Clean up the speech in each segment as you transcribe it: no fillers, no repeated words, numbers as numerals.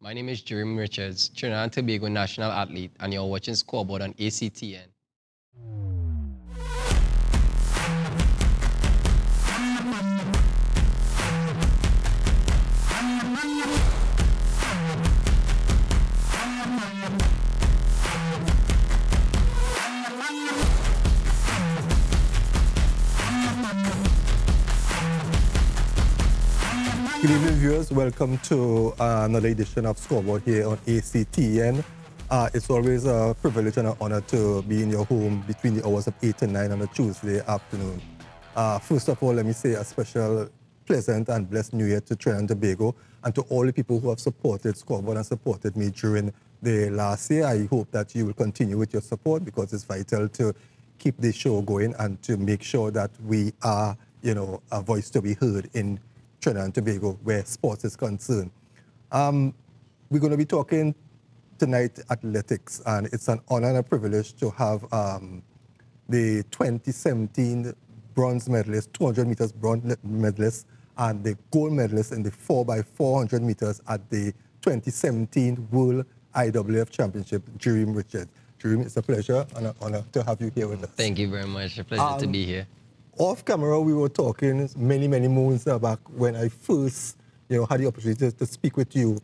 My name is Jereem Richards, Trinidad and Tobago national athlete, and you're watching Scoreboard on ACTN. Good evening, viewers. Welcome to another edition of Scoreboard here on ACTN. It's always a privilege and an honor to be in your home between the hours of 8 and 9 on a Tuesday afternoon. First of all, let me say a special, pleasant and blessed New Year to Trinidad and Tobago and to all the people who have supported Scoreboard and supported me during the last year. I hope that you will continue with your support because it's vital to keep the show going and to make sure that we are, a voice to be heard in Trinidad and Tobago, where sports is concerned. We're going to be talking tonight athletics, and it's an honor and a privilege to have the 2017 bronze medalist, 200 meters bronze medalist, and the gold medalist in the 4x400 meters at the 2017 World IWF Championship, Jereem Richards. Jereem, it's a pleasure and an honor to have you here with us. Thank you very much. A pleasure to be here. Off camera, we were talking many moons back when I first, had the opportunity to speak with you.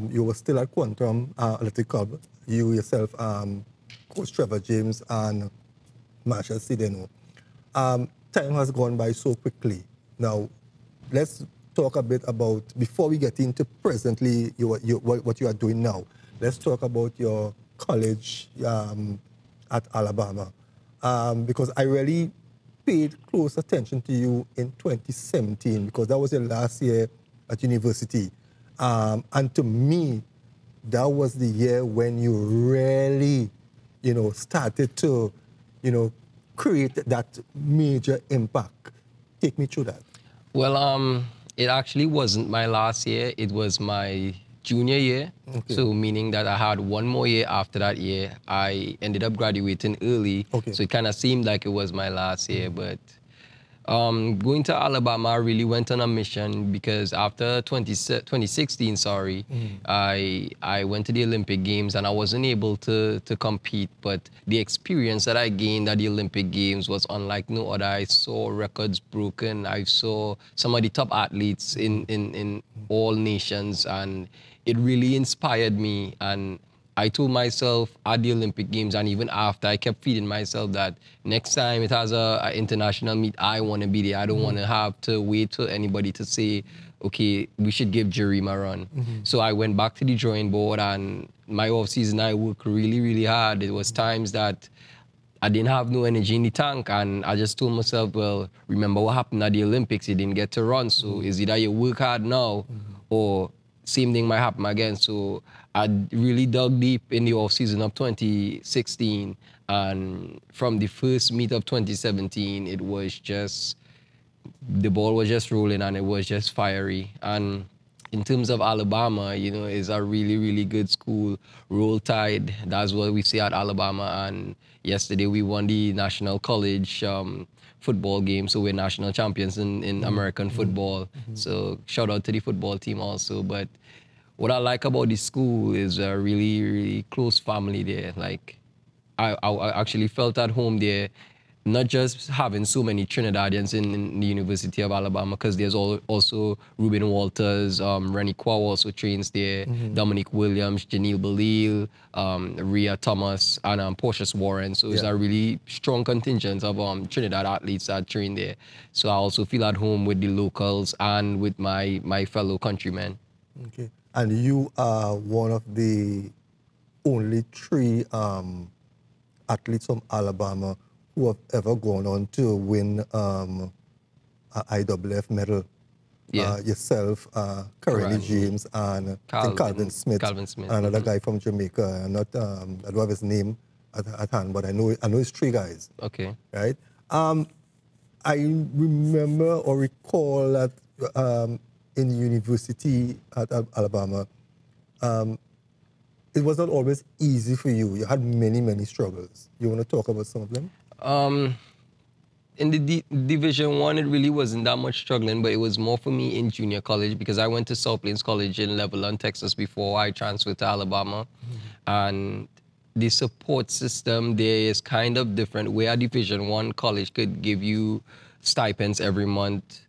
You were still at Quantum Athletic Club. You yourself, Coach Trevor James and Marshall Sideno. Time has gone by so quickly. Now, let's talk a bit about, before we get into presently what you are doing now, let's talk about your college at Alabama. Because I really paid close attention to you in 2017 because that was your last year at university. And to me, that was the year when you really, started to, create that major impact. Take me through that. Well, it actually wasn't my last year. It was my junior year. Okay. So meaning that I had one more year after that year. I ended up graduating early. Okay. So it kind of seemed like it was my last year. But going to Alabama, I really went on a mission because after 2016, I went to the Olympic Games and I wasn't able to compete. But the experience that I gained at the Olympic Games was unlike no other. I saw records broken. I saw some of the top athletes in all nations, and it really inspired me. And I told myself at the Olympic Games and even after, I kept feeding myself that next time it has an international meet, I want to be there. I don't want to have to wait for anybody to say, okay, we should give Jereem a run. So I went back to the drawing board, and my off-season, I worked really hard. It was times that I didn't have no energy in the tank, and I just told myself, well, remember what happened at the Olympics? You didn't get to run, so is either you work hard now or same thing might happen again. So I really dug deep in the off-season of 2016, and from the first meet of 2017, it was just, the ball was just rolling and it was just fiery. And in terms of Alabama, it's a really good school. Roll Tide, that's what we say at Alabama. And yesterday we won the National College football game, so we're national champions in American football. So shout out to the football team also. But what I like about the school is a really close family there. Like, I actually felt at home there, not just having so many Trinidadians in the University of Alabama, because there's also Ruben Walters, Rennie Kwa also trains there, Dominic Williams, Janelle Belil, Rhea Thomas, and Portius Warren. So it's a really strong contingent of Trinidad athletes that train there. So I also feel at home with the locals and with my fellow countrymen. Okay. And you are one of the only 3 athletes from Alabama who have ever gone on to win an IWF medal. Yeah. Yourself, Karine James, and Calvin Smith. Another guy from Jamaica. I don't have his name at hand, but I know it's 3 guys. Okay. Right? I remember or recall that in university at Alabama, it was not always easy for you. You had many struggles. You want to talk about some of them? in the Division One, it really wasn't that much struggling, but it was more for me in junior college because I went to South Plains College in Lebanon, Texas before I transferred to Alabama. And the support system there is kind of different. Where a Division One college could give you stipends every month,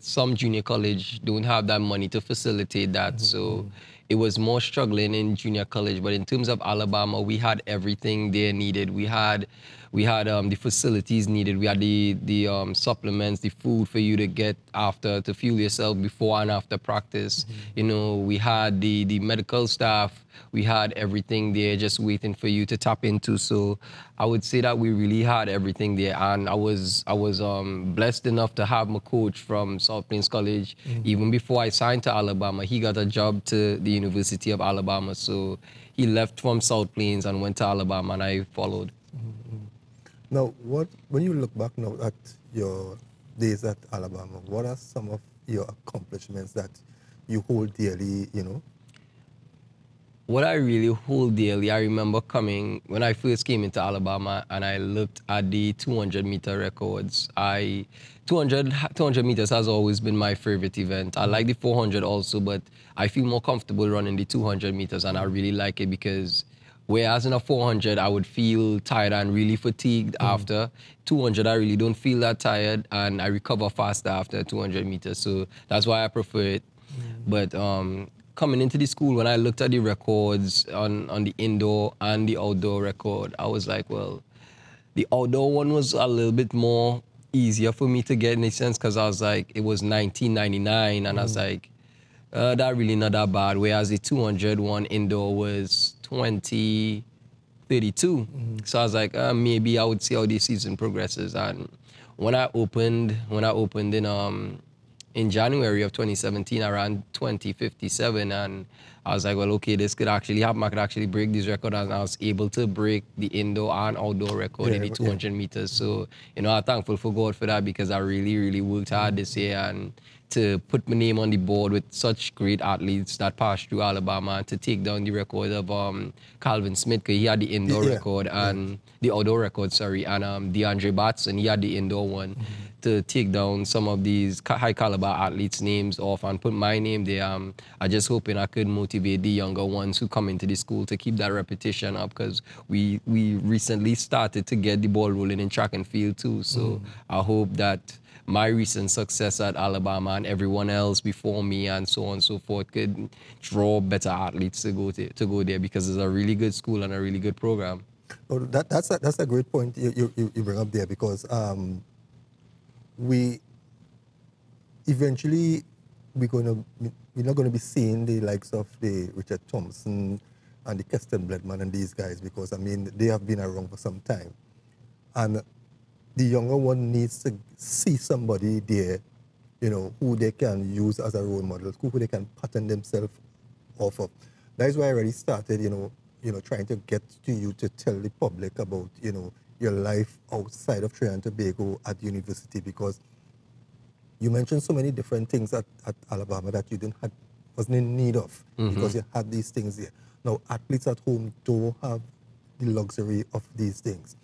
some junior college don't have that money to facilitate that. So it was more struggling in junior college. But in terms of Alabama, we had everything there needed. We had the facilities needed. We had the supplements, the food for you to get after, to fuel yourself before and after practice. You know, we had the medical staff. We had everything there just waiting for you to tap into. So I would say that we really had everything there. And I was blessed enough to have my coach from South Plains College. Even before I signed to Alabama, he got a job to the University of Alabama. So he left from South Plains and went to Alabama, and I followed. Now, when you look back now at your days at Alabama, what are some of your accomplishments that you hold dearly, you know? What I really hold dearly, I remember coming, when I first came into Alabama and I looked at the 200-meter records. 200 meters has always been my favorite event. I like the 400 also, but I feel more comfortable running the 200 meters, and I really like it because whereas in a 400, I would feel tired and really fatigued after. 200, I really don't feel that tired, and I recover faster after 200 meters. So that's why I prefer it. But coming into the school, when I looked at the records on the indoor and the outdoor record, I was like, well, the outdoor one was a little bit more easier for me to get in a sense because I was like, it was 1999, and I was like, that really not that bad. Whereas the 200 one indoor was 2032. So I was like, maybe I would see how the season progresses. And when I opened in January of 2017, I ran 20:57, and I was like, well, okay, this could actually happen. I could actually break this record, and I was able to break the indoor and outdoor record in the 200 meters. So, you know, I'm thankful for God for that because I really, really worked hard this year, and to put my name on the board with such great athletes that passed through Alabama, and to take down the record of Calvin Smith, because he had the indoor record and the outdoor record, sorry, and DeAndre Batson, he had the indoor one. To take down some of these high caliber athletes' names off and put my name there. I just hoping I could motivate the younger ones who come into the school to keep that repetition up, because we recently started to get the ball rolling in track and field too. So I hope that my recent success at Alabama and everyone else before me and so on and so forth could draw better athletes to go there, because it's a really good school and a really good program. Oh, that's a great point you bring up there, because we eventually we're not going to be seeing the likes of the Richard Thompson and the Keston Bledman and these guys, because I mean they have been around for some time, and the younger one needs to see somebody there, you know, who they can use as a role model, who they can pattern themselves off of. That is why I already started, you know, trying to get to you to tell the public about, you know, your life outside of Trinidad and Tobago at university, because you mentioned so many different things at Alabama that you wasn't in need of, because you had these things there. Now, athletes at home don't have the luxury of these things.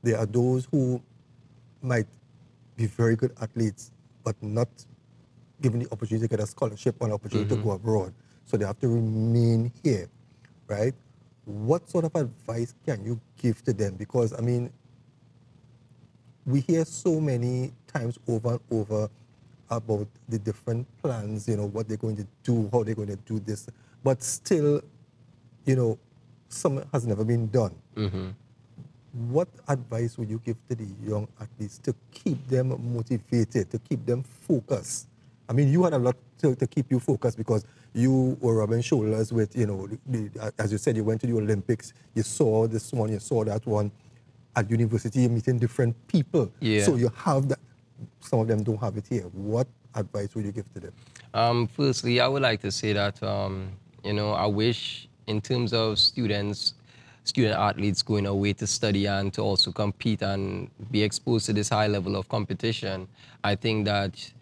There are those who might be very good athletes, but not given the opportunity to get a scholarship or an opportunity to go abroad. So they have to remain here, right? What sort of advice can you give to them? Because, I mean, we hear so many times over and over about the different plans, you know, what they're going to do, how they're going to do this, but still, you know, some has never been done. What advice would you give to the young athletes to keep them motivated, to keep them focused? I mean, you had a lot to keep you focused, because you were rubbing shoulders with, you know, as you said, you went to the Olympics, you saw this one, you saw that one. At university, you're meeting different people. Yeah. So you have that. Some of them don't have it here. What advice would you give to them? Firstly, I would like to say that, you know, I wish in terms of student athletes going away to study and to also compete and be exposed to this high level of competition, I think that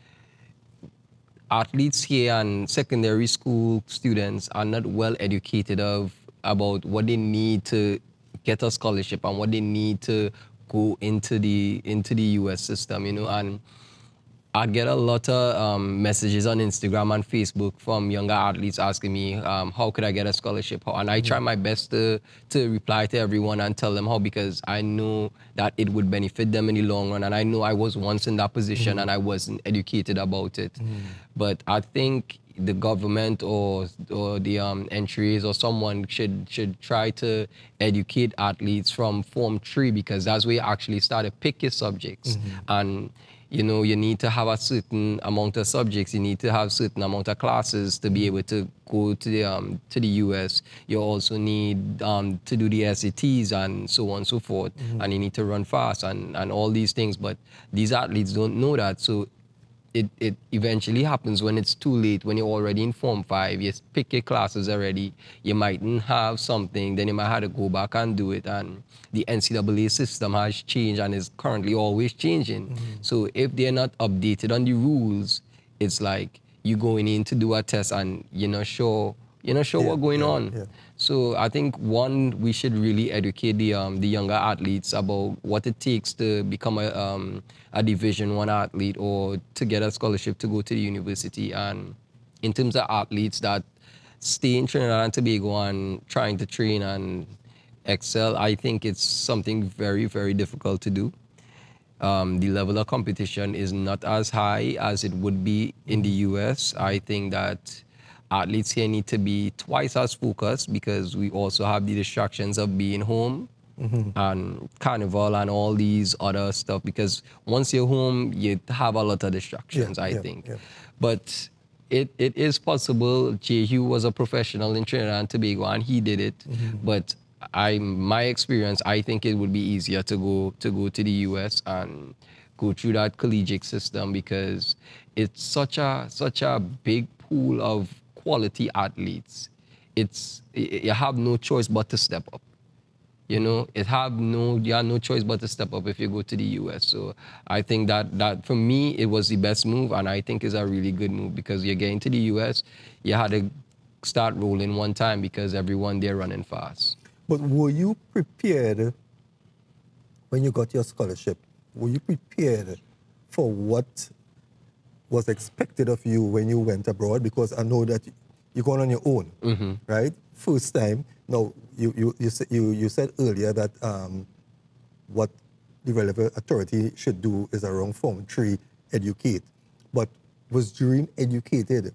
athletes here and secondary school students are not well educated about what they need to get a scholarship and what they need to go into the US system, you know, and I get a lot of messages on Instagram and Facebook from younger athletes asking me, how could I get a scholarship? And I try my best to reply to everyone and tell them how, because I know that it would benefit them in the long run. And I know I was once in that position and I wasn't educated about it. But I think the government or the entries or someone should try to educate athletes from Form 3, because that's where you actually start to pick your subjects. And you know, you need to have a certain amount of subjects. You need to have certain amount of classes to be able to go to the US. You also need to do the SATs and so on and so forth. And you need to run fast and all these things. But these athletes don't know that. So it eventually happens when it's too late, when you're already in Form 5, you pick your classes already, you mightn't have something, then you might have to go back and do it. And the NCAA system has changed and is currently always changing. So if they're not updated on the rules, it's like you going in to do a test and you're not sure what's going on. So I think, one, we should really educate the younger athletes about what it takes to become a Division I athlete or to get a scholarship to go to the university. And in terms of athletes that stay in Trinidad and Tobago and trying to train and excel, I think it's something very, very difficult to do. The level of competition is not as high as it would be in the US. I think that athletes here need to be twice as focused, because we also have the distractions of being home and carnival and all these other stuff, because once you're home, you have a lot of distractions, I think. But it is possible. Jehu was a professional in Trinidad and Tobago and he did it. But my experience, I think it would be easier to go to the US and go through that collegiate system, because it's such a big pool of quality athletes. You have no choice but to step up. You know, you have no choice but to step up if you go to the US. So I think that for me, it was the best move, and I think it's a really good move, because you're getting to the US, you had to start rolling one time because everyone there running fast. But were you prepared when you got your scholarship? Were you prepared for what was expected of you when you went abroad? Because I know that you're going on your own, right? First time. Now, you said earlier that what the relevant authority should do is around Form 3, educate. But was Jereem educated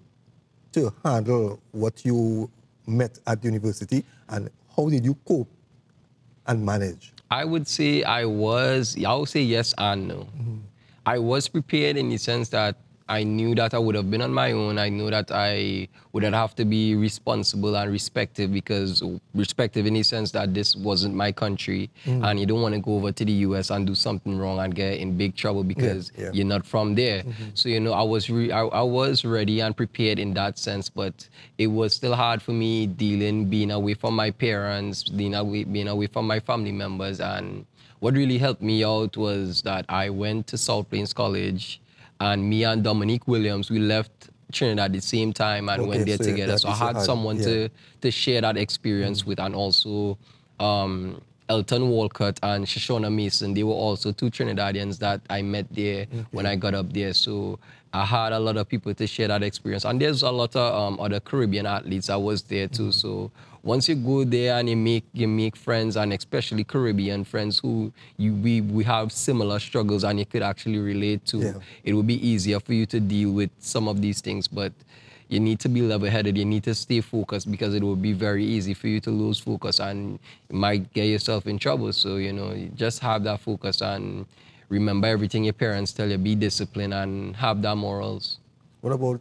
to handle what you met at the university, and how did you cope and manage? I would say I would say yes and no. I was prepared in the sense that I knew that I would have been on my own. I knew that I would have to be responsible and respective in the sense that this wasn't my country, and you don't want to go over to the US and do something wrong and get in big trouble because you're not from there. So, you know, I was ready and prepared in that sense, but it was still hard for me being away from my parents, being away from my family members. And what really helped me out was that I went to South Plains College, and me and Dominique Williams, we left Trinidad at the same time and went there together. So I had someone to share that experience with, and also Elton Walcott and Shoshona Mason. They were also two Trinidadians that I met there when I got up there. So I had a lot of people to share that experience. And there's a lot of other Caribbean athletes that was there too. So once you go there and you make friends, and especially Caribbean friends who we have similar struggles and you could actually relate to, it will be easier for you to deal with some of these things. But you need to be level-headed. You need to stay focused, because it will be very easy for you to lose focus and you might get yourself in trouble. So, you know, you just have that focus and remember everything your parents tell you. Be disciplined and have that morals. What about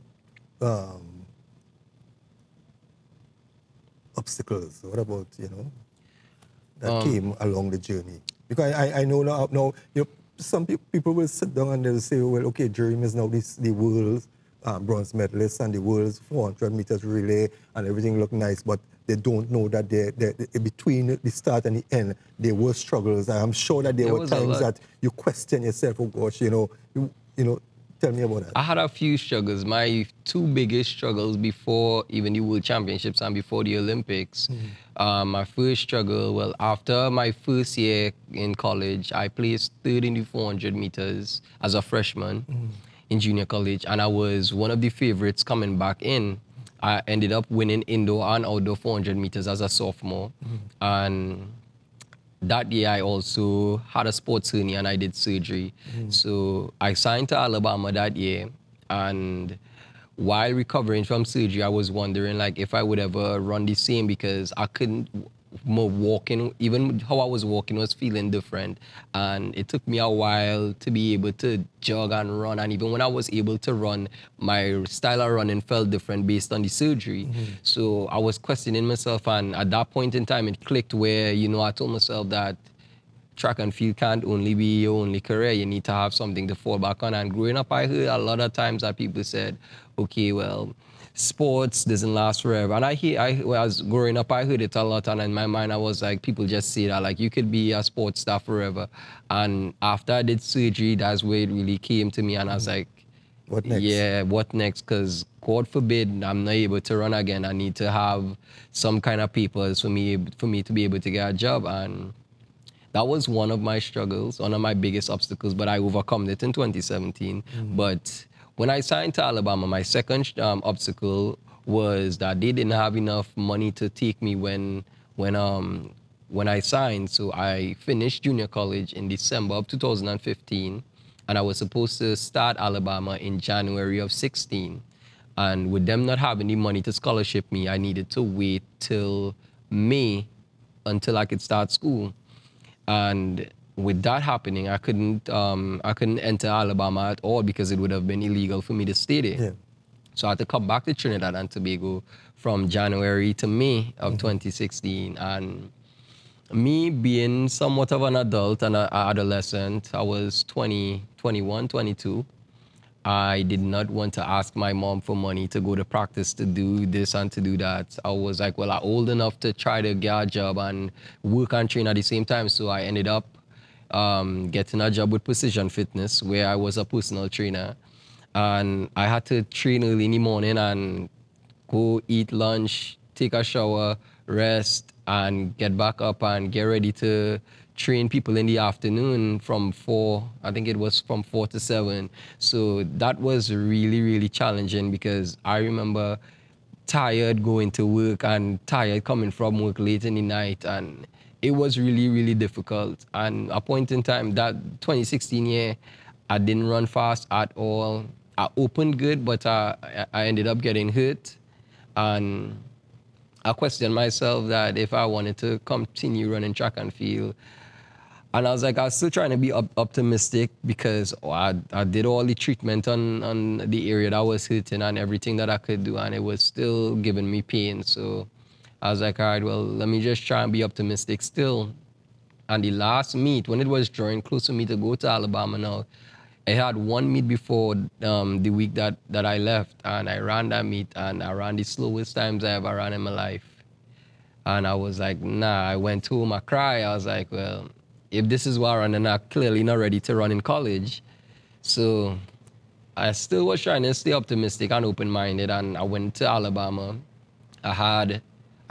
obstacles? What about, you know, that came along the journey? Because I know now, you know, some people will sit down and they'll say, well, okay, Jereem is now the world's bronze medalist and the world's 400 meters relay, and everything look nice, but they don't know that between the start and the end, there were struggles. I'm sure that there were times that you question yourself, oh gosh, you know, Tell me about that. I had a few struggles. My two biggest struggles before even the World Championships and before the Olympics. My first struggle, well, after my first year in college, I placed third in the 400 meters as a freshman in junior college, and I was one of the favorites coming back in. I ended up winning indoor and outdoor 400 meters as a sophomore. And that year, I also had a sports hernia and I did surgery. So I signed to Alabama that year. And while recovering from surgery, I was wondering like if I would ever run the same because I couldn't walking, even how I was walking was feeling different. And it took me a while to be able to jog and run. And even when I was able to run, my style of running felt different based on the surgery. So I was questioning myself. And at that point in time, it clicked where, you know, I told myself that track and field can't only be your only career. You need to have something to fall back on. And growing up, I heard a lot of times that people said, okay, well, sports doesn't last forever. And I was growing up, I heard it a lot. And in my mind, I was like, people just say that, like, you could be a sports star forever. And after I did surgery, that's where it really came to me. And I was like, what next? Yeah, what next? Because God forbid I'm not able to run again. I need to have some kind of papers for me to be able to get a job. And that was one of my struggles, one of my biggest obstacles, but I overcome it in 2017. But when I signed to Alabama, my second obstacle was that they didn't have enough money to take me when I signed. So I finished junior college in December of 2015, and I was supposed to start Alabama in January of 16. And with them not having the money to scholarship me, I needed to wait till May until I could start school. And with that happening, I couldn't enter Alabama at all because it would have been illegal for me to stay there. Yeah. So I had to come back to Trinidad and Tobago from January to May of 2016. And me being somewhat of an adult and an adolescent, I was 21, 22. I did not want to ask my mom for money to go to practice to do this and to do that. I was like, well, I'm old enough to try to get a job and work and train at the same time. So I ended up getting a job with Precision Fitness, where I was a personal trainer. And I had to train early in the morning and go eat lunch, take a shower, rest, and get back up and get ready to train people in the afternoon from 4, I think it was from 4 to 7. So that was really, really challenging because I remember tired going to work and tired coming from work late in the night. And it was really, really difficult. And a point in time, that 2016 year, I didn't run fast at all. I opened good, but I ended up getting hurt. And I questioned myself that if I wanted to continue running track and field. And I was like, I was still trying to be optimistic because I did all the treatment on the area that I was hurting and everything that I could do, and it was still giving me pain. So I was like, all right, well, let me just try and be optimistic still. And the last meet, when it was drawing close to me to go to Alabama now, I had one meet before the week that I left, and I ran that meet, and I ran the slowest times I ever ran in my life. And I was like, nah, I went home, I cried. I was like, well, if this is what I run, then I'm clearly not ready to run in college. So I still was trying to stay optimistic and open-minded, and I went to Alabama. I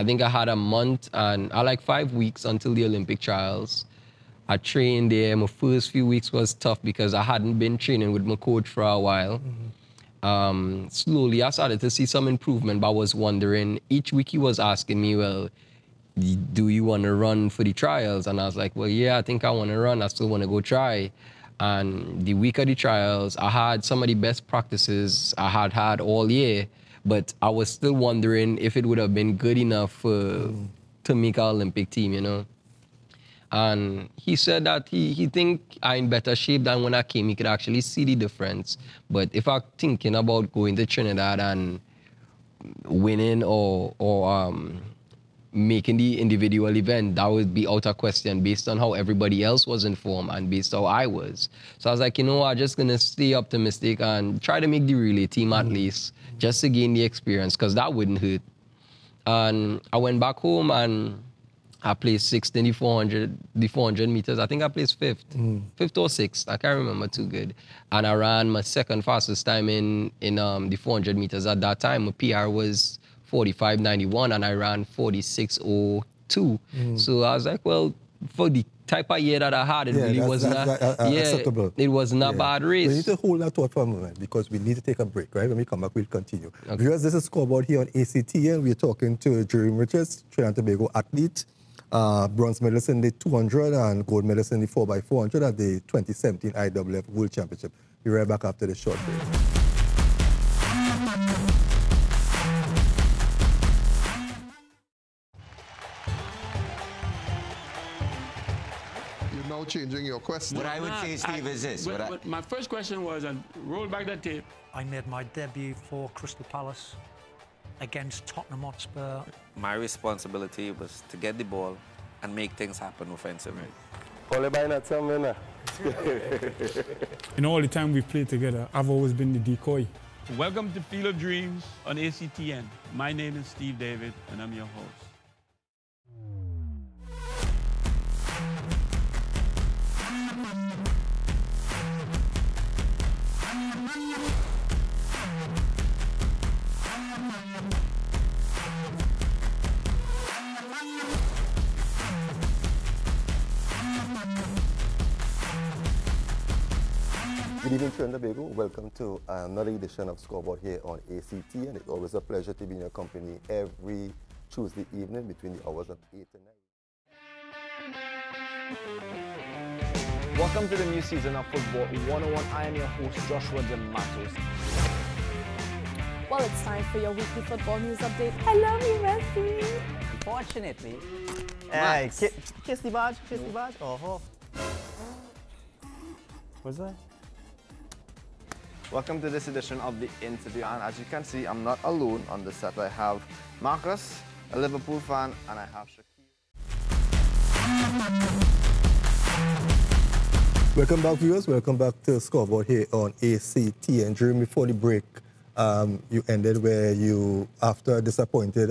think I had a month and I like 5 weeks until the Olympic trials. I trained there. My first few weeks was tough because I hadn't been training with my coach for a while. Slowly, I started to see some improvement, but I was wondering, each week he was asking me, well, do you want to run for the trials? And I was like, well, yeah, I think I want to run. I still want to go try. And the week of the trials, I had some of the best practices I had all year, but I was still wondering if it would have been good enough to make our Olympic team, you know? And he said that he think I'm in better shape than when I came. He could actually see the difference. But if I'm thinking about going to Trinidad and winning or making the individual event, that would be out of question based on how everybody else was informed and based on how I was. So I was like, you know, I'm just going to stay optimistic and try to make the relay team at least, just to gain the experience, because that wouldn't hurt. And I went back home and I placed sixth in the 400 meters. I think I placed fifth, fifth or sixth. I can't remember too good. And I ran my second fastest time in the 400 meters. At that time, my PR was 45.91, and I ran 46.02. So I was like, well, for the type of year that I had, it really was not acceptable. It was not a bad race. We need to hold that thought for a moment because we need to take a break, right? When we come back, we'll continue. Okay. Viewers, this is Scoreboard here on ACTN. We're talking to Jereem Richards, Trinidad and Tobago athlete, bronze medalist in the 200 and gold medalist in the 4x400 at the 2017 IWF World Championship. We'll be right back after this short break. Now changing your question. What I would say, Steve, is this. My first question was, and roll back the tape. I made my debut for Crystal Palace against Tottenham Hotspur. My responsibility was to get the ball and make things happen offensively. In all the time we've played together, I've always been the decoy. Welcome to Field of Dreams on ACTN. My name is Steve David, and I'm your host. Good evening, Trinidad and Tobago. Welcome to another edition of Scoreboard here on ACT, and it's always a pleasure to be in your company every Tuesday evening between the hours of 8 and 9. Welcome to the new season of Football 101. I am your host, Joshua De Matos. Well, it's time for your weekly football news update. I love you, Messi. Unfortunately, kiss the badge, kiss the badge. Oh, what's that? welcome to this edition of the interview. And as you can see, I'm not alone on the set. I have Marcus, a Liverpool fan, and I have Shakir. Welcome back, viewers. Welcome back to Scoreboard here on ACT. And during before the break, you ended where you, after a disappointed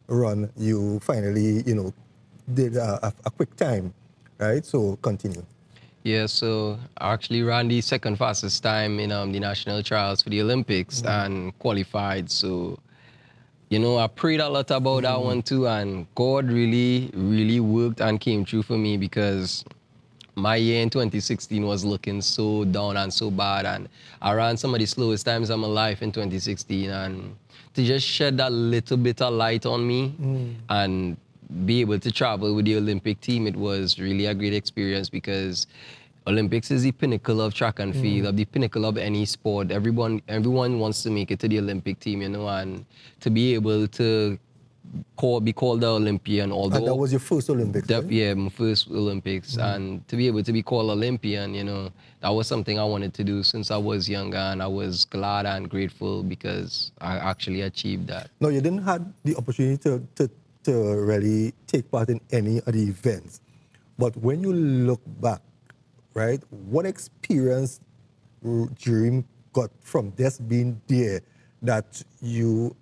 run, you finally, did a quick time, right? So continue. Yeah, so I actually ran the second fastest time in the national trials for the Olympics and qualified. So, I prayed a lot about that one too, and God really, really worked and came through for me because my year in 2016 was looking so down and so bad, and I ran some of the slowest times of my life in 2016, and to just shed that little bit of light on me and be able to travel with the Olympic team, it was really a great experience because Olympics is the pinnacle of track and field, of the pinnacle of any sport. Everyone wants to make it to the Olympic team, and to be able to be called the Olympian. Although and that was your first Olympics, right? Yeah, my first Olympics. And to be able to be called Olympian, that was something I wanted to do since I was younger, and I was glad and grateful because I actually achieved that. No, you didn't have the opportunity to really take part in any of the events. But when you look back, right, what experience Jereem got from just being there that you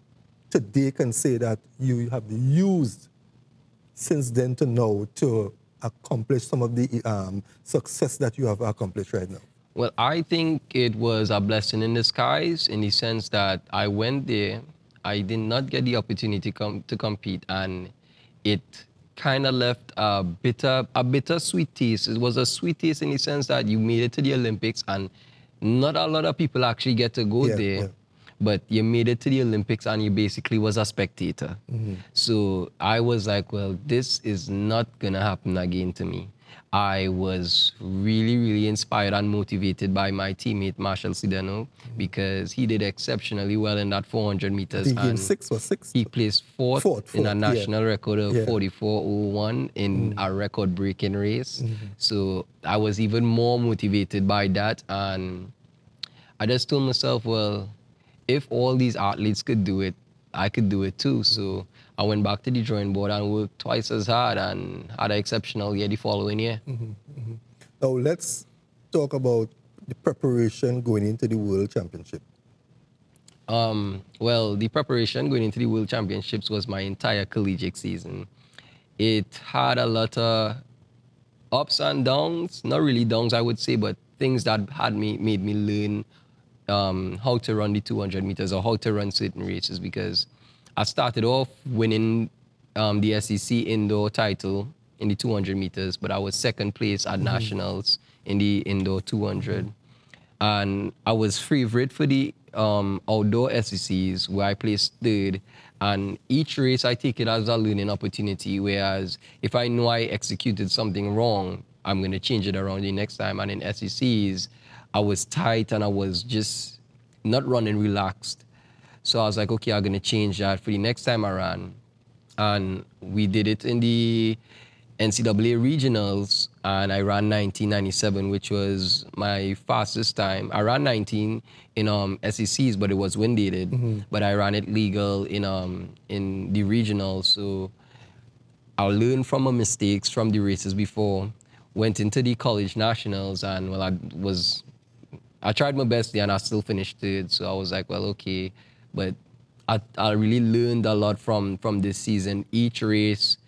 today can say that you have used since then to now to accomplish some of the success that you have accomplished right now? Well, I think it was a blessing in disguise in the sense that I went there, I did not get the opportunity to compete, and it kind of left a bitter sweet taste. It was a sweet taste in the sense that you made it to the Olympics, and not a lot of people actually get to go there. Yeah. But you made it to the Olympics and you basically was a spectator. So I was like, well, this is not gonna happen again to me. I was really, really inspired and motivated by my teammate, Marshall Sideno, because he did exceptionally well in that 400 meters. He came sixth or sixth? He placed fourth in a national record of 44.01 in a record-breaking race. So I was even more motivated by that. And I just told myself, well, if all these athletes could do it, I could do it too. So I went back to the drawing board and worked twice as hard and had an exceptional year the following year. Now let's talk about the preparation going into the World Championship. Well, the preparation going into the World Championships was my entire collegiate season. it had a lot of ups and downs. Not really downs, I would say, but things that made me learn how to run the 200 meters or how to run certain races, because I started off winning the SEC indoor title in the 200 meters, but I was second place at nationals in the indoor 200. And I was favorite for the outdoor SECs, where I placed third. And each race, I take it as a learning opportunity, whereas if I know I executed something wrong, I'm going to change it around the next time. And in SECs, I was tight and I was just not running relaxed. So I was like, okay, I'm going to change that for the next time I ran. And we did it in the NCAA regionals, and I ran 1997, which was my fastest time. I ran 19 in SECs, but it was wind dated. But I ran it legal in the regionals. So I learned from my mistakes from the races before. Went into the college nationals, and well, I tried my best there, and I still finished third. So I was like, well, okay, but I really learned a lot from this season. Each race,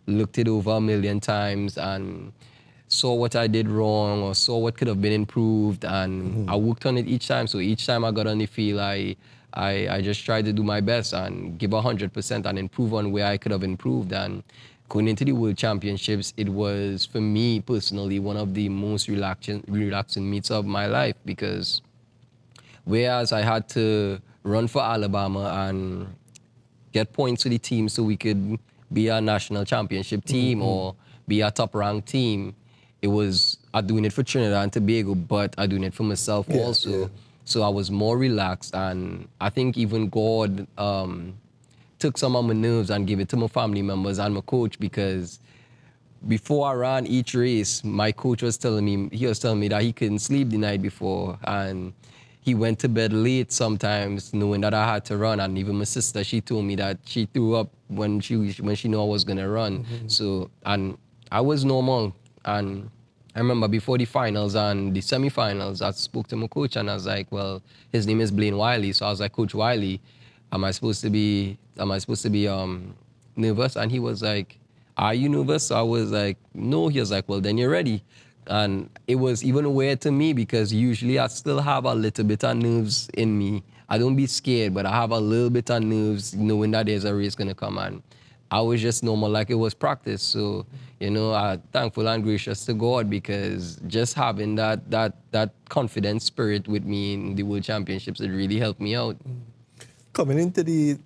looked it over a million times and saw what I did wrong or saw what could have been improved, and I worked on it each time. So each time I got on the field, I just tried to do my best and give 100% and improve on where I could have improved. And going into the World Championships, it was, for me personally, one of the most relaxing meets of my life, because whereas I had to run for Alabama and get points for the team so we could be a national championship team or be a top-ranked team, it was doing it for Trinidad and Tobago, but I doing it for myself also. Yeah. So I was more relaxed, and I think even God took some of my nerves and gave it to my family members and my coach, because before I ran each race, my coach was telling me, that he couldn't sleep the night before, and he went to bed late sometimes knowing that I had to run. And even my sister, she told me that she threw up when she knew I was gonna run. So, and I was normal. And I remember before the finals and the semifinals, I spoke to my coach and I was like, well, his name is Blaine Wiley. So I was like, Coach Wiley, am I supposed to be nervous? And he was like, are you nervous? So I was like, no. He was like, well, then you're ready. And it was even weird to me, because usually I still have a little bit of nerves in me. I don't be scared, but I have a little bit of nerves knowing that there's a race gonna come. And I was just normal, like it was practice. So, you know, I'm thankful and gracious to God, because just having that confident spirit with me in the World Championships, it really helped me out. Coming into the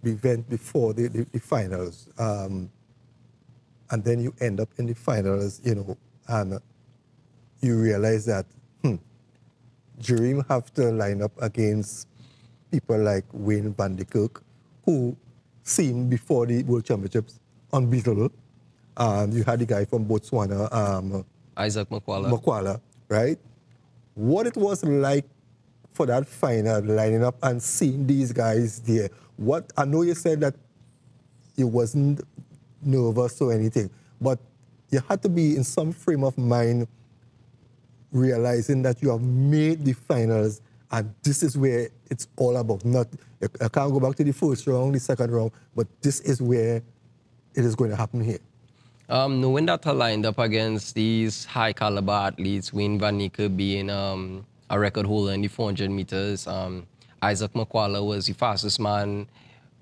event before the finals, and then you end up in the finals, you know, and you realize that, Jereem have to line up against people like Wayne Van de Kerk, who seemed before the World Championships unbeatable. You had the guy from Botswana, Isaac Makwala, right? What it was like for that final, lining up and seeing these guys there. I know you said that you wasn't nervous or anything, but you had to be in some frame of mind realizing that you have made the finals and this is where it's all about. I can't go back to the first round, the second round, but this is where it is going to happen here. Knowing that I lined up against these high-caliber athletes, Wayne Van de Kerk being a record holder in the 400 meters, Isaac Makwala was the fastest man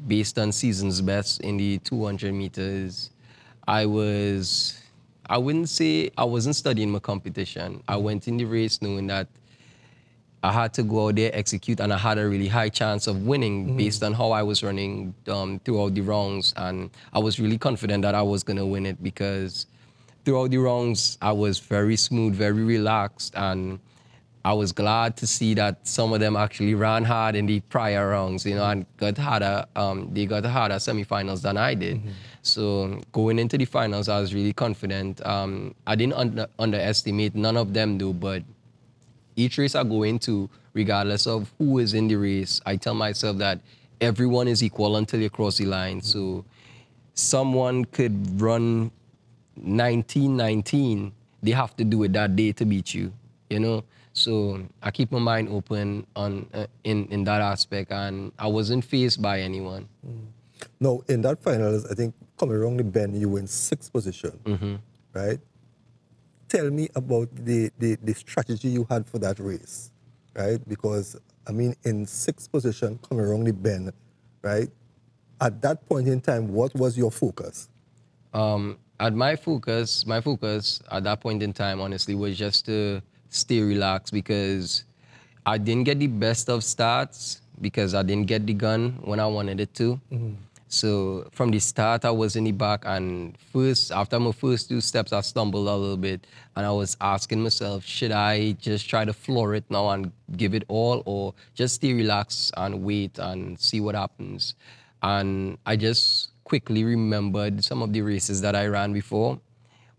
based on season's best in the 200 meters. I wouldn't say I wasn't studying my competition. I went in the race knowing that I had to go out there, execute, and I had a really high chance of winning based on how I was running throughout the rounds. And I was really confident that I was going to win it, because throughout the rounds, I was very smooth, very relaxed, and I was glad to see that some of them actually ran hard in the prior rounds, you know, and they got harder semifinals than I did. So going into the finals, I was really confident. I didn't underestimate, none of them do, but each race I go into, regardless of who is in the race, I tell myself that everyone is equal until you cross the line. So someone could run 19:19, they have to do it that day to beat you, you know? So I keep my mind open in that aspect, and I wasn't faced by anyone. No, in that finals, I think coming around the bend, you were in 6th position, right? Tell me about the strategy you had for that race, right? Because, I mean, in 6th position, coming around the bend, right? At that point in time, what was your focus? My focus at that point in time, honestly, was just to stay relaxed because I didn't get the best of starts because I didn't get the gun when I wanted it to. So from the start, I was in the back, and after my first 2 steps, I stumbled a little bit, and I was asking myself, should I just try to floor it now and give it all, or just stay relaxed and wait and see what happens? And I just quickly remembered some of the races that I ran before,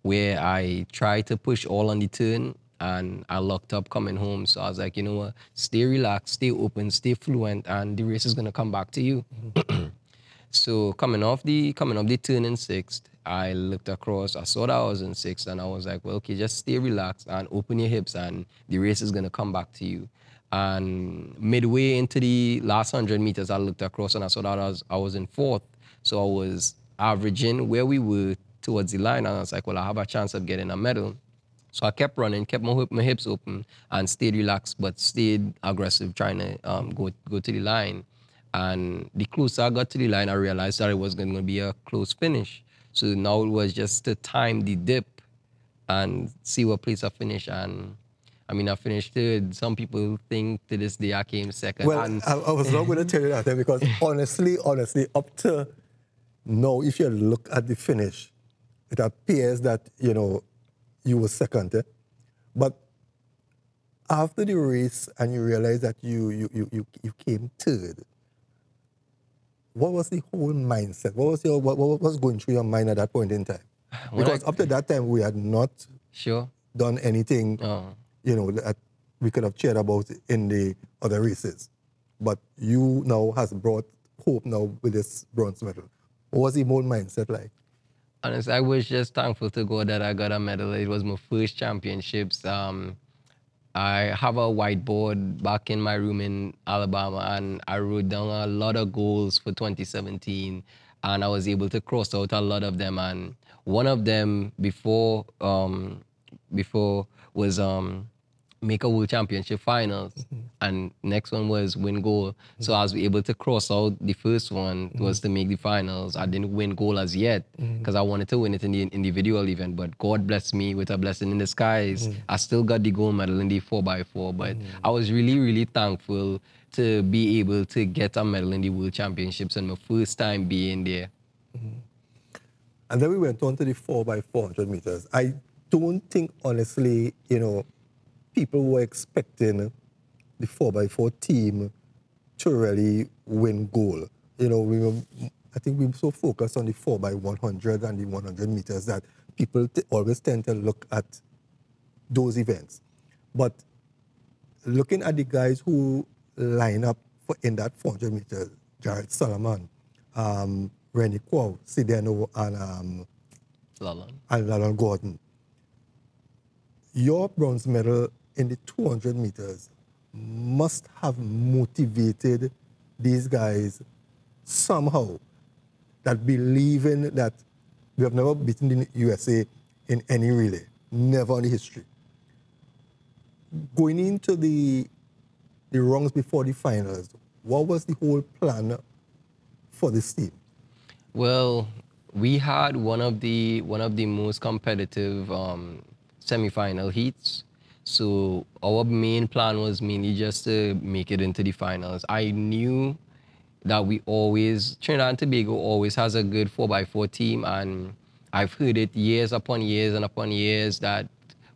where I tried to push all on the turn, and I locked up coming home. So I was like, you know what, stay relaxed, stay open, stay fluent, and the race is gonna come back to you. So coming off the turn in 6th, I looked across, I saw that I was in 6th, and I was like, well, okay, just stay relaxed and open your hips, and the race is gonna come back to you. And midway into the last 100 meters, I looked across and I saw that I was in 4th. So I was averaging where we were towards the line, and I was like, well, I have a chance of getting a medal. So I kept running, kept my hips open, and stayed relaxed, but stayed aggressive, trying to go to the line. And the closer I got to the line, I realized that it was going to be a close finish. So now it was just to time the dip and see what place I finish. And I mean, I finished 3rd. Some people think to this day I came 2nd. Well, I was not going to tell you that because honestly, up to now, if you look at the finish, it appears that, you know, you were 2nd. Eh? But after the race and you realize that you came 3rd, what was the whole mindset? What was going through your mind at that point in time? Because up to that time, we had not done anything, you know, that we could have cheered about in the other races. But you now has brought hope now with this bronze medal. What was the whole mindset like? Honestly, I was just thankful to God that I got a medal. It was my first championships. I have a whiteboard back in my room in Alabama, and I wrote down a lot of goals for 2017, and I was able to cross out a lot of them. And one of them before was make a World Championship finals, and next one was win goal. So I was able to cross out the first one was to make the finals. I didn't win goal as yet because I wanted to win it in the individual event, but God blessed me with a blessing in disguise. I still got the gold medal in the 4x4, but I was really, really thankful to be able to get a medal in the World Championships and my first time being there. And then we went on to the 4x400 meters. I don't think, honestly, you know, people were expecting the 4x4 team to really win gold. You know, I think we were so focused on the 4x100 and the 100 meters that people always tend to look at those events. But looking at the guys who line up in that 400 meters, Jared Solomon, Rennie Kwao, Sideno, and Lalon Gordon, your bronze medal in the 200 meters must have motivated these guys somehow, that believing that we have never beaten the USA in any relay, never in the history. Going into the rounds before the finals, what was the whole plan for this team? Well, we had one of the most competitive semi-final heats. So our main plan was mainly just to make it into the finals. I knew that Trinidad and Tobago always has a good 4x4 team, and I've heard it years upon years and upon years that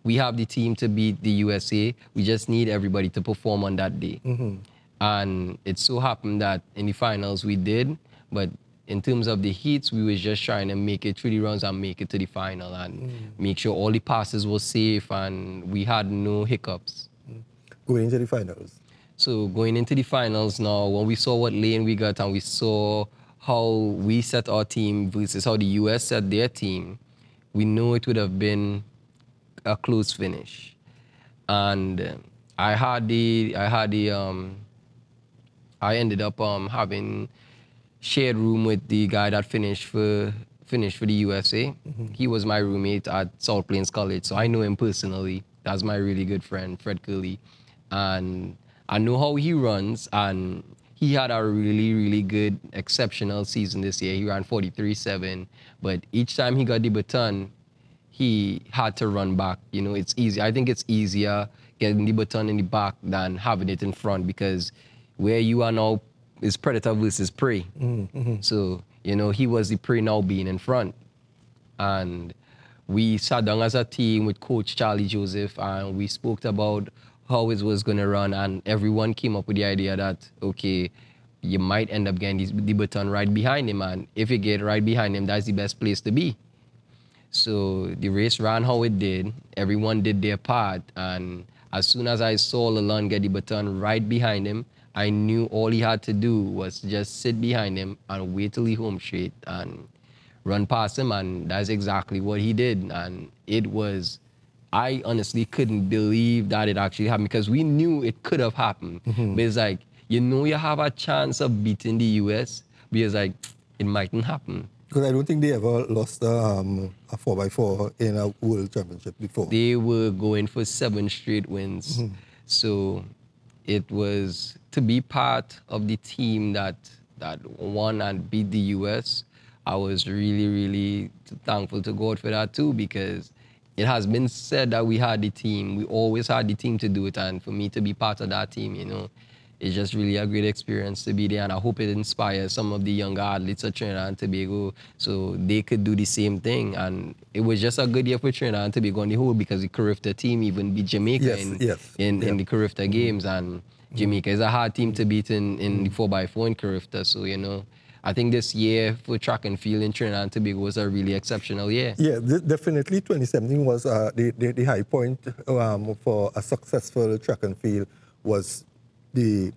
we have the team to beat the USA. We just need everybody to perform on that day. And it so happened that in the finals we did, but in terms of the heats, we were just trying to make it through the rounds and make it to the final and make sure all the passes were safe and we had no hiccups. Going into the finals? So going into the finals now, when we saw what lane we got and we saw how we set our team versus how the US set their team, we knew it would have been a close finish. And I ended up having shared room with the guy that finished for finished for the USA. He was my roommate at South Plains College, so I know him personally. That's my really good friend, Fred Curley. And I know how he runs, and he had a really, really good, exceptional season this year. He ran 43.7, but each time he got the baton, he had to run back. You know, it's easy. I think it's easier getting the baton in the back than having it in front, because where you are now is predator versus prey. So, you know, he was the prey now being in front. And we sat down as a team with Coach Charlie Joseph, and we spoke about how it was going to run, and everyone came up with the idea that, okay, you might end up getting the baton right behind him, and if you get right behind him, that's the best place to be. So the race ran how it did. Everyone did their part, and as soon as I saw Lalonde get the baton right behind him, I knew all he had to do was just sit behind him and wait till he home straight and run past him, and that's exactly what he did. And it was, I honestly couldn't believe that it actually happened, because we knew it could have happened. But it's like, you know, you have a chance of beating the US, but it's like, it mightn't happen. Because I don't think they ever lost a 4x4 in a world championship before. They were going for 7 straight wins. So it was to be part of the team that won and beat the US. I was really, really thankful to God for that too, because it has been said that we had the team. We always had the team to do it, and for me to be part of that team, you know, it's just really a great experience to be there, and I hope it inspires some of the younger athletes of Trinidad and Tobago so they could do the same thing. And it was just a good year for Trinidad and Tobago on the whole, because the Carifta team even beat Jamaica in the Carifta games, and Jamaica is a hard team to beat in the 4x4 in Carifta. So, you know, I think this year for track and field in Trinidad and Tobago was a really exceptional year. Yeah, definitely 2017 was the high point for a successful track and field was the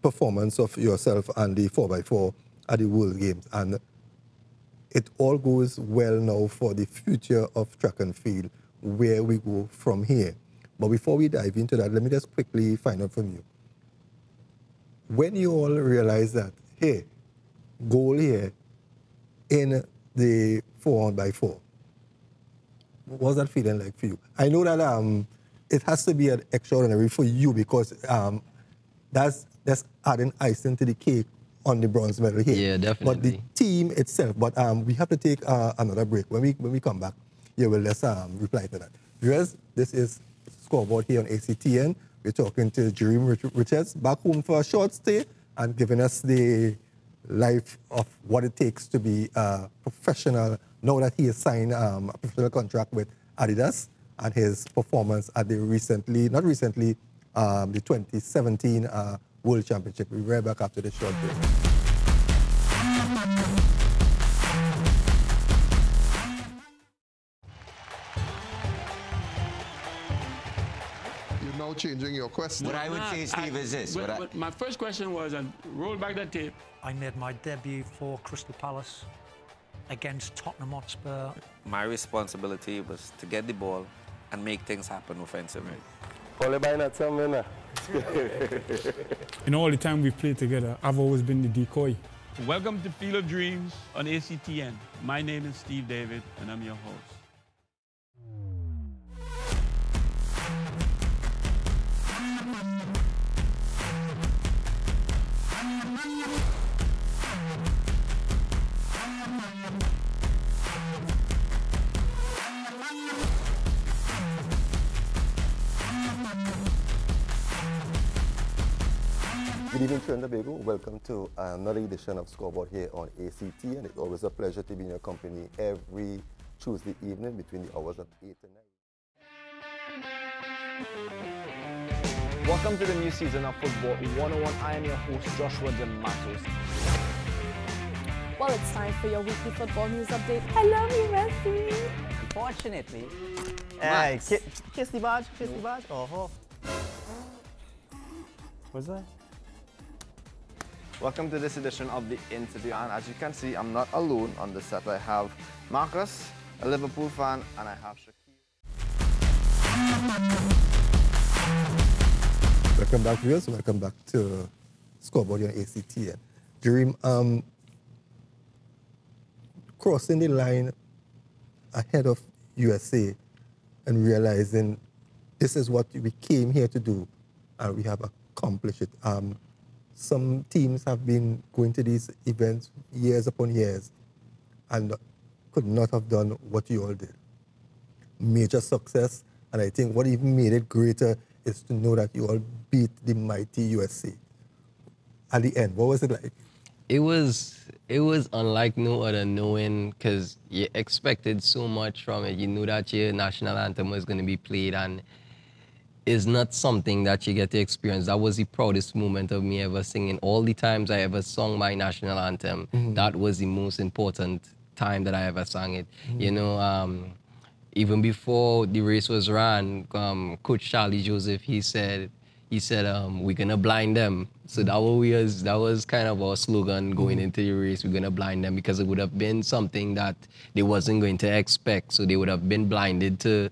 performance of yourself and the 4x4 at the World Games. And it all goes well now for the future of track and field, where we go from here. But before we dive into that, let me just quickly find out from you. When you all realize that, hey, goal here in the 4x4, what was that feeling like for you? I know that it has to be extraordinary for you, because that's adding icing to the cake on the bronze medal here. Yeah, definitely. But the team itself, we have to take another break. When we come back, you will just reply to that. Viewers, this is Scoreboard here on ACTN. We're talking to Jereem Richards, back home for a short stay, and giving us the life of what it takes to be a professional, now that he has signed a professional contract with Adidas, and his performance at the the 2017 World Championship. We'll be right back after this short break. You're now changing your question. What I would say, Steve, is this. But my first question was, and roll back that tape. I made my debut for Crystal Palace against Tottenham Hotspur. My responsibility was to get the ball and make things happen offensively. In all the time we've played together, I've always been the decoy. Welcome to Field of Dreams on ACTN. My name is Steve David, and I'm your host. Good evening, Trinidad and Tobago. Welcome to another edition of Scoreboard here on ACT, and it's always a pleasure to be in your company every Tuesday evening between the hours of 8 and 9. Welcome to the new season of Football 101. I am your host, Joshua Matos. Well, it's time for your weekly football news update. I love you, Messi. Unfortunately, hey, kiss the badge, kiss the badge. Oh, What's that? Welcome to this edition of the interview, and as you can see, I'm not alone on the set. I have Marcus, a Liverpool fan, and I have Shaquille. Welcome back, viewers. Welcome back to Scoreboard on ACTN. Jereem, crossing the line ahead of USA and realizing this is what we came here to do, and we have accomplished it. Some teams have been going to these events years upon years and could not have done what you all did. Major success, and I think what even made it greater is to know that you all beat the mighty USA. At the end, what was it like? It was unlike no other, knowing, because you expected so much from it. You knew that your national anthem was going to be played, and it's not something that you get to experience. That was the proudest moment of me ever singing. All the times I ever sung my national anthem, that was the most important time that I ever sang it. You know, even before the race was ran, Coach Charlie Joseph, he said, we're gonna blind them. So that was kind of our slogan going into the race. We're gonna blind them, because it would have been something that they wasn't going to expect. So they would have been blinded to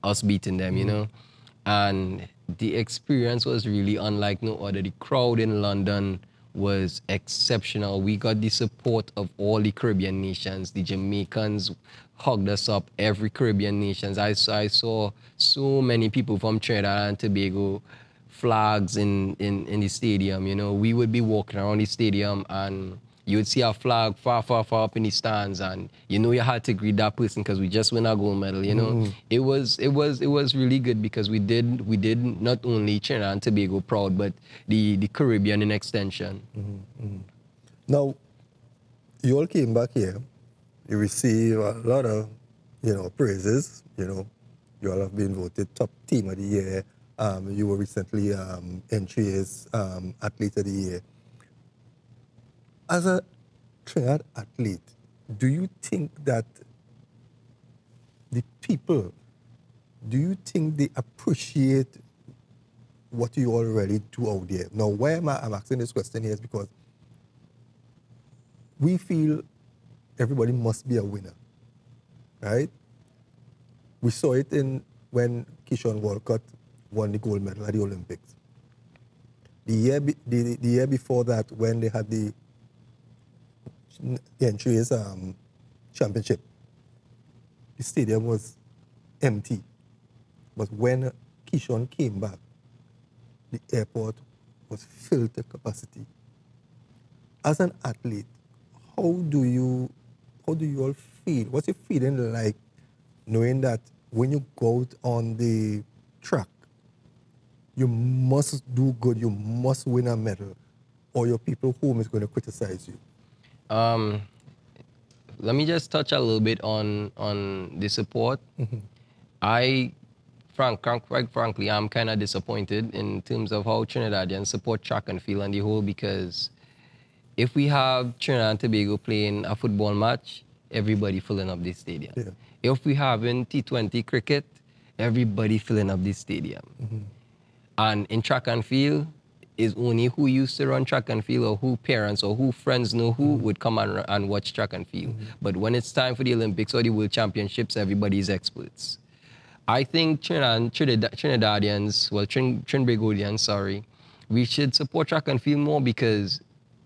us beating them, you know. And the experience was really unlike no other. The crowd in London was exceptional. We got the support of all the Caribbean nations. The Jamaicans hugged us up, every Caribbean nations. I saw so many people from Trinidad and Tobago, flags in the stadium, you know. We would be walking around the stadium and you would see a flag far, far, far up in the stands, and you know you had to greet that person because we just won a gold medal, you know. It was really good, because we did not only Trinidad and Tobago proud, but the Caribbean in extension. Now, you all came back here. You received a lot of, you know, praises. You know, you all have been voted top team of the year. You were recently NTA's athlete of the year. As a Trinidad athlete, do you think that the people, do you think they appreciate what you already do out there? Now, why I'm asking this question here is because we feel everybody must be a winner, right? We saw it when Keyshawn Walcott won the gold medal at the Olympics. The year before that, when they had the NTA's championship, the stadium was empty. But when Keyshawn came back, the airport was filled to capacity. As an athlete, how do you all feel? What's your feeling like knowing that when you go out on the track, you must do good, you must win a medal, or your people home is going to criticize you? Let me just touch a little bit on the support. Quite frankly, I'm kind of disappointed in terms of how Trinidadians support track and field on the whole, because if we have Trinidad and Tobago playing a football match, everybody filling up this stadium. If we having T20 cricket, everybody filling up this stadium. And in track and field, is only who used to run track and field, or who parents or who friends know who would come and watch track and field. But when it's time for the Olympics or the World Championships, everybody's experts. I think Trinidadians, well, Trinbagodians, sorry, we should support track and field more, because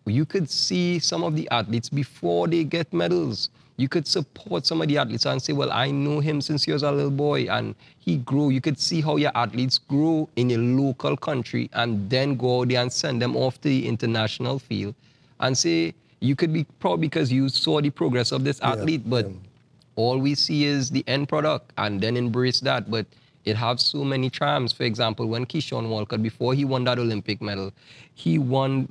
you could see some of the athletes before they get medals. You could support some of the athletes and say, well, I know him since he was a little boy and he grew. You could see how your athletes grow in a local country and then go out there and send them off to the international field and say, you could be proud because you saw the progress of this athlete, but all we see is the end product, and then embrace that. But it has so many charms. For example, when Keyshawn Walcott, before he won that Olympic medal, he won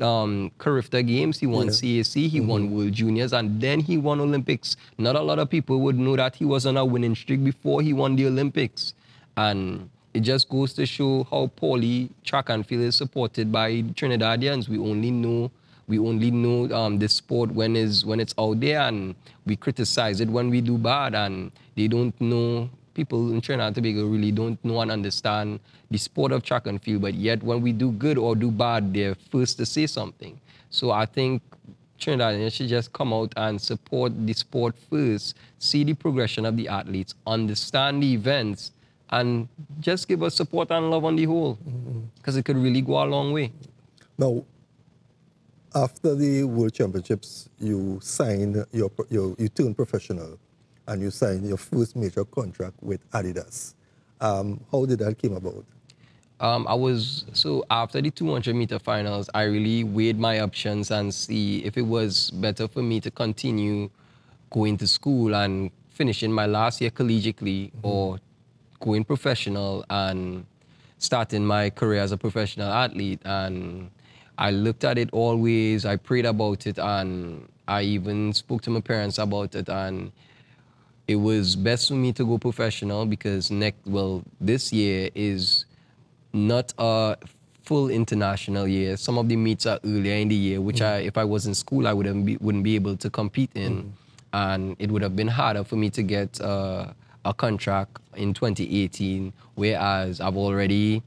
Carifta Games, he won CAC, he won World Juniors, and then he won Olympics. Not a lot of people would know that he was on a winning streak before he won the Olympics. And it just goes to show how poorly track and field is supported by Trinidadians. We only know this sport when it's out there, and we criticize it when we do bad, and they don't know. People in Trinidad and Tobago really don't know and understand the sport of track and field, but yet when we do good or do bad, they're first to say something. So I think Trinidadians should just come out and support the sport first, see the progression of the athletes, understand the events, and just give us support and love on the whole, because it could really go a long way. Now, After the World Championships, you signed you turned professional, and you signed your first major contract with Adidas. How did that came about? So after the 200-meter finals, I really weighed my options and see if it was better for me to continue going to school and finishing my last year collegiately, or going professional and starting my career as a professional athlete. And I looked at it always, I prayed about it, and I even spoke to my parents about it, and it was best for me to go professional because this year is not a full international year. Some of the meets are earlier in the year, which if I was in school, I wouldn't be able to compete in. And it would have been harder for me to get a contract in 2018, whereas I've already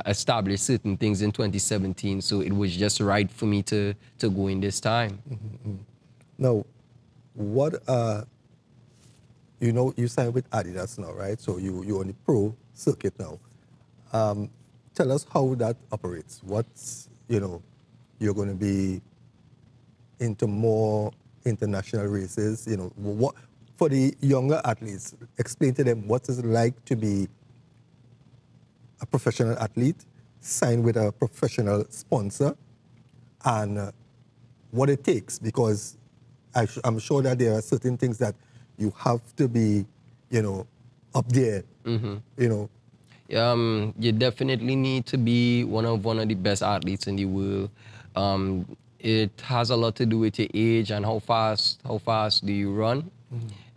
established certain things in 2017. So it was just right for me to go in this time. Now, what you signed with Adidas now, right? So you're on the pro circuit now. Tell us how that operates. What's, you're going to be into more international races. What for the younger athletes, explain to them what is it like to be a professional athlete, signed with a professional sponsor, and what it takes, because I'm sure that there are certain things that you have to be, up there, You definitely need to be one of the best athletes in the world. It has a lot to do with your age and how fast do you run.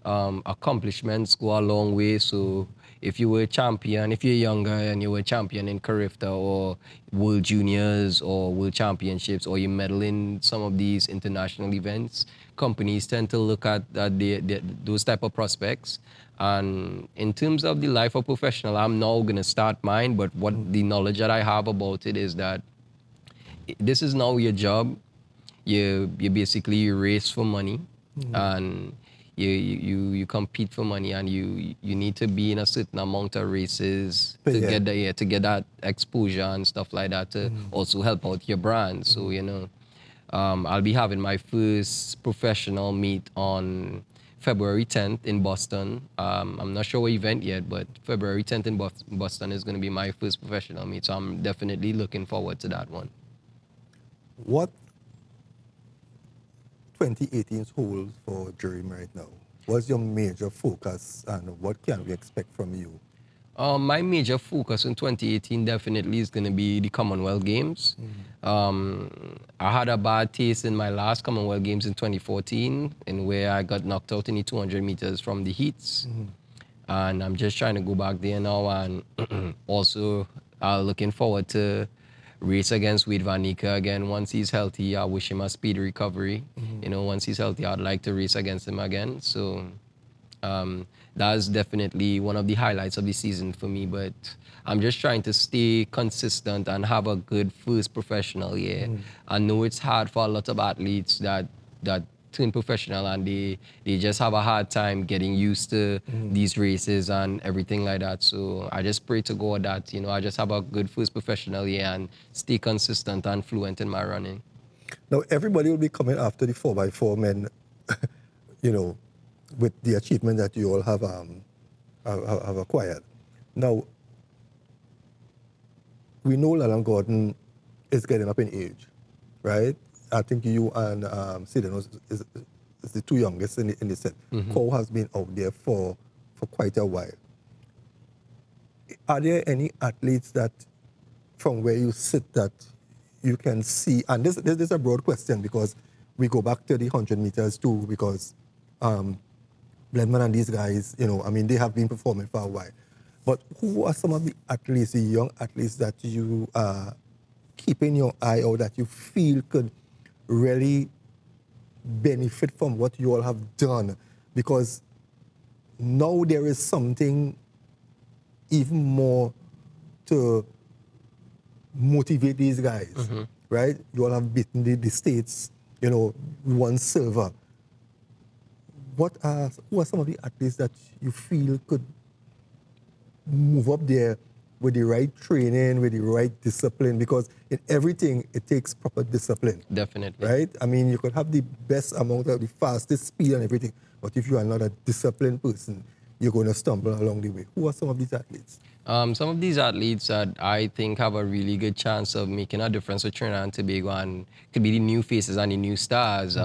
Accomplishments go a long way. So if you were a champion, if you're younger and you were a champion in Carifta or World Juniors or World Championships, or you medal in some of these international events, companies tend to look at those type of prospects. And in terms of the life of professional, I'm now going to start mine, but what the knowledge that I have about it is that this is now your job. You basically race for money, and you compete for money, and you need to be in a certain amount of races to get that exposure and stuff like that to also help out your brand. So I'll be having my first professional meet on February 10th in Boston. I'm not sure what event yet, but February 10th in Boston is going to be my first professional meet. So I'm definitely looking forward to that one. What 2018's hold for Jereem right now? What's your major focus, and what can we expect from you? My major focus in 2018 definitely is going to be the Commonwealth Games. I had a bad taste in my last Commonwealth Games in 2014, in where I got knocked out in the 200 meters from the heats. And I'm just trying to go back there now, and also looking forward to race against Wade Van Niekerk again. Once he's healthy, I wish him a speedy recovery. Once he's healthy, I'd like to race against him again. So that's definitely one of the highlights of the season for me. But I'm just trying to stay consistent and have a good first professional year. I know it's hard for a lot of athletes that turn professional, and they just have a hard time getting used to these races and everything like that. So I just pray to God that, I just have a good first professional year and stay consistent and fluent in my running. Now, everybody will be coming after the 4x4 men, with the achievement that you all have acquired. Now, we know Lalan Gordon is getting up in age, right? I think you and Sidano is the two youngest in the set. Cole has been out there for quite a while. Are there any athletes that, from where you sit, that you can see, and this is a broad question because we go back to the 100 meters too, because Bledman and these guys, they have been performing for a while. But who are some of the athletes, the young athletes that you are keeping your eye out, that you feel could really benefit from what you all have done? Because now there is something even more to motivate these guys, right? You all have beaten the States, one silver. Who are some of the athletes that you feel could move up there with the right training, with the right discipline, because in everything, it takes proper discipline. Definitely. Right? I mean, you could have the best amount of the fastest speed and everything, but if you are not a disciplined person, you're going to stumble along the way. Who are some of these athletes? Some of these athletes that I think have a really good chance of making a difference with Trinidad and Tobago and could be the new faces and the new stars.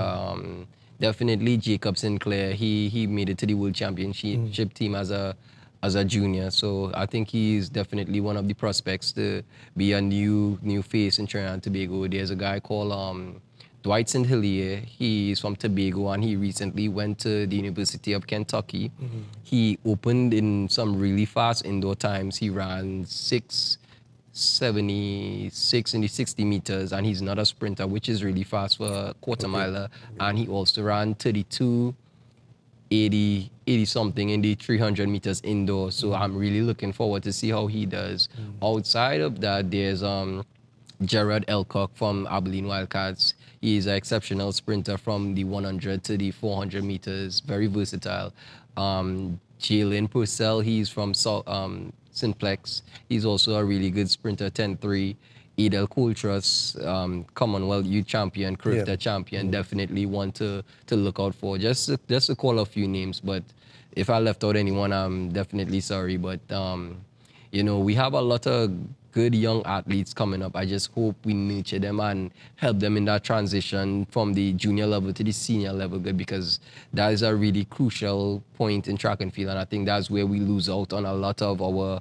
Definitely Jacob Sinclair. He made it to the World Championship team as a junior. So I think he's definitely one of the prospects to be a new face in Trinidad and Tobago. There's a guy called Dwight St. Hilaire. He's from Tobago and he recently went to the University of Kentucky. He opened in some really fast indoor times. He ran 6:76 in the 60 meters, and he's not a sprinter, which is really fast for a quarter miler. And he also ran 32:80 something in the 300 meters indoor. So I'm really looking forward to see how he does. Outside of that, there's Gerard Elcock from Abilene Wildcats. He's an exceptional sprinter from the 100 to the 400 meters, very versatile. Jalen Purcell, he's from Simplex. He's also a really good sprinter, 10.3. Adel Coultras, Commonwealth Youth Champion, CRIFTA champion, definitely one to look out for. Just to call a few names, but if I left out anyone, I'm definitely sorry. But, you know, we have a lot of good young athletes coming up. I just hope we nurture them and help them in that transition from the junior level to the senior level, good, because that is a really crucial point in track and field, and I think that's where we lose out on a lot of our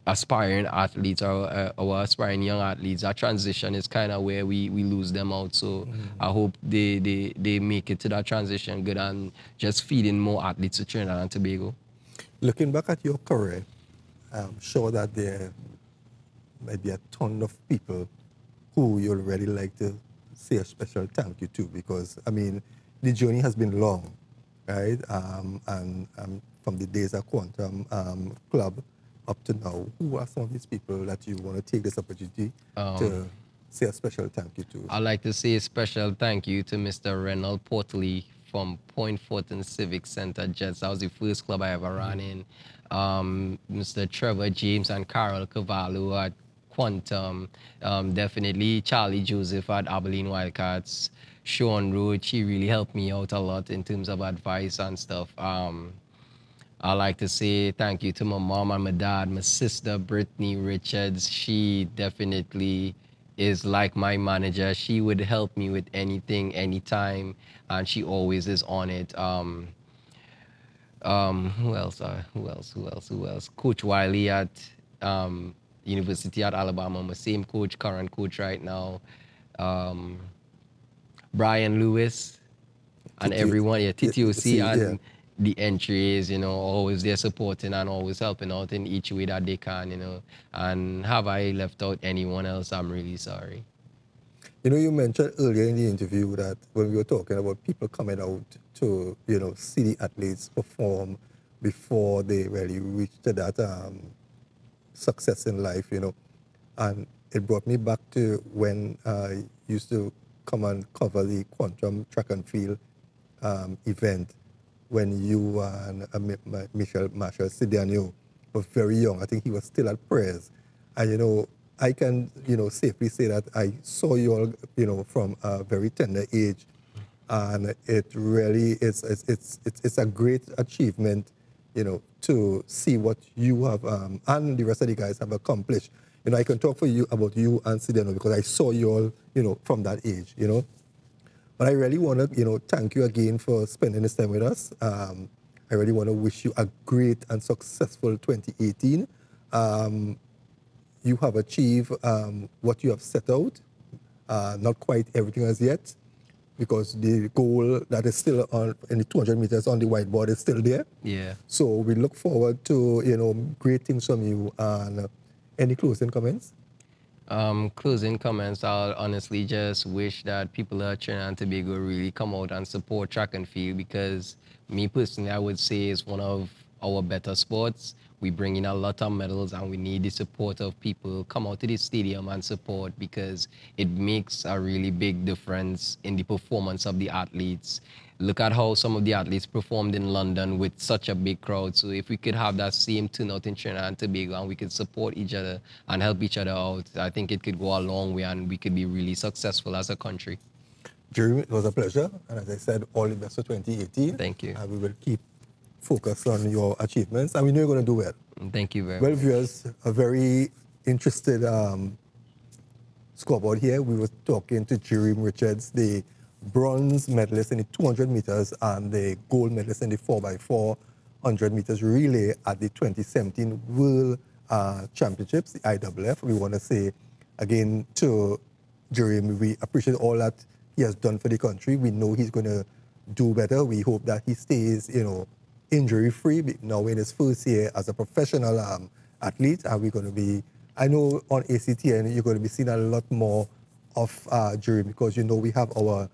aspiring athletes, our aspiring young athletes. That transition is kind of where we lose them out. So I hope they make it to that transition good and just feeding more athletes to Trinidad and Tobago. Looking back at your career, I'm sure that there might be a ton of people who you'd really like to say a special thank you to, because, I mean, the journey has been long, right? And from the days at Quantum Club up to now, who are some of these people that you want to take this opportunity to say a special thank you to? I'd like to say a special thank you to Mr. Reynold Portley from Point Fortin Civic Center Jets. That was the first club I ever ran in. Mr. Trevor James and Carol Cavallo at Quantum. Definitely Charlie Joseph at Abilene Wildcats. Sean Roach, he really helped me out a lot in terms of advice and stuff. I like to say thank you to my mom and my dad, my sister, Brittany Richards. She definitely is like my manager. She would help me with anything, anytime, and she always is on it. Who else? Coach Wiley at University at Alabama, my same coach, current coach right now. Brian Lewis and everyone, TTOC and the entries, you know, always there supporting and always helping out in each way that they can, you know. And have I left out anyone else? I'm really sorry. You know, you mentioned earlier in the interview that when we were talking about people coming out to, you know, see the athletes perform before they really reach to that success in life, you know. And it brought me back to when I used to come and cover the Quantum track and field event when you and Marshall Sidiano were very young. I think he was still at Prayers. And, you know, I can, you know, safely say that I saw you all, you know, from a very tender age. And it really is, it's a great achievement, you know, to see what you have and the rest of the guys have accomplished. You know, I can talk for you about you and Sidiano because I saw you all, you know, from that age, you know. But I really want to, you know, thank you again for spending this time with us. I really want to wish you a great and successful 2018. You have achieved what you have set out. Not quite everything as yet, because the goal that is still on in the 200 meters on the whiteboard is still there. Yeah. So we look forward to, you know, great things from you. And any closing comments? Closing comments, I'll honestly just wish that people at Trinidad and Tobago really come out and support track and field, because me personally, I would say it's one of our better sports. We bring in a lot of medals, and we need the support of people. Come out to the stadium and support, because it makes a really big difference in the performance of the athletes. Look at how some of the athletes performed in London with such a big crowd. So if we could have that same turnout in Trinidad and Tobago, and we could support each other and help each other out, I think it could go a long way, and we could be really successful as a country. Jereem, it was a pleasure. And as I said, all the best for 2018. Thank you. And we will keep focused on your achievements. And we know you're going to do well. Thank you very much. Well, viewers, a very interested scoreboard here. We were talking to Jereem Richards, the bronze medalist in the 200 meters and the gold medalist in the 4x4 100 meters relay at the 2017 World Championships, the IWF. We want to say again to Jereem, we appreciate all that he has done for the country. We know he's going to do better. We hope that he stays, injury-free now in his first year as a professional athlete. And we're going to be, I know on ACTN, you're going to be seeing a lot more of Jereem, because we have our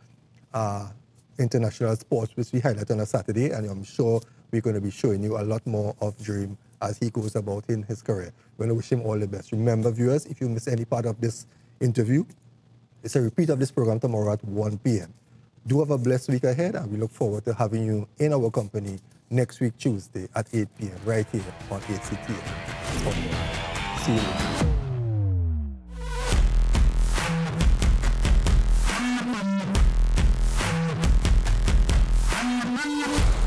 international sports, which we highlight on a Saturday, and I'm sure we're going to be showing you a lot more of Jereem as he goes about in his career. We're going to wish him all the best. Remember, viewers, if you miss any part of this interview, it's a repeat of this program tomorrow at 1 p.m. Do have a blessed week ahead, and we look forward to having you in our company next week, Tuesday at 8 p.m. right here on ACTN. See you later. Yeah.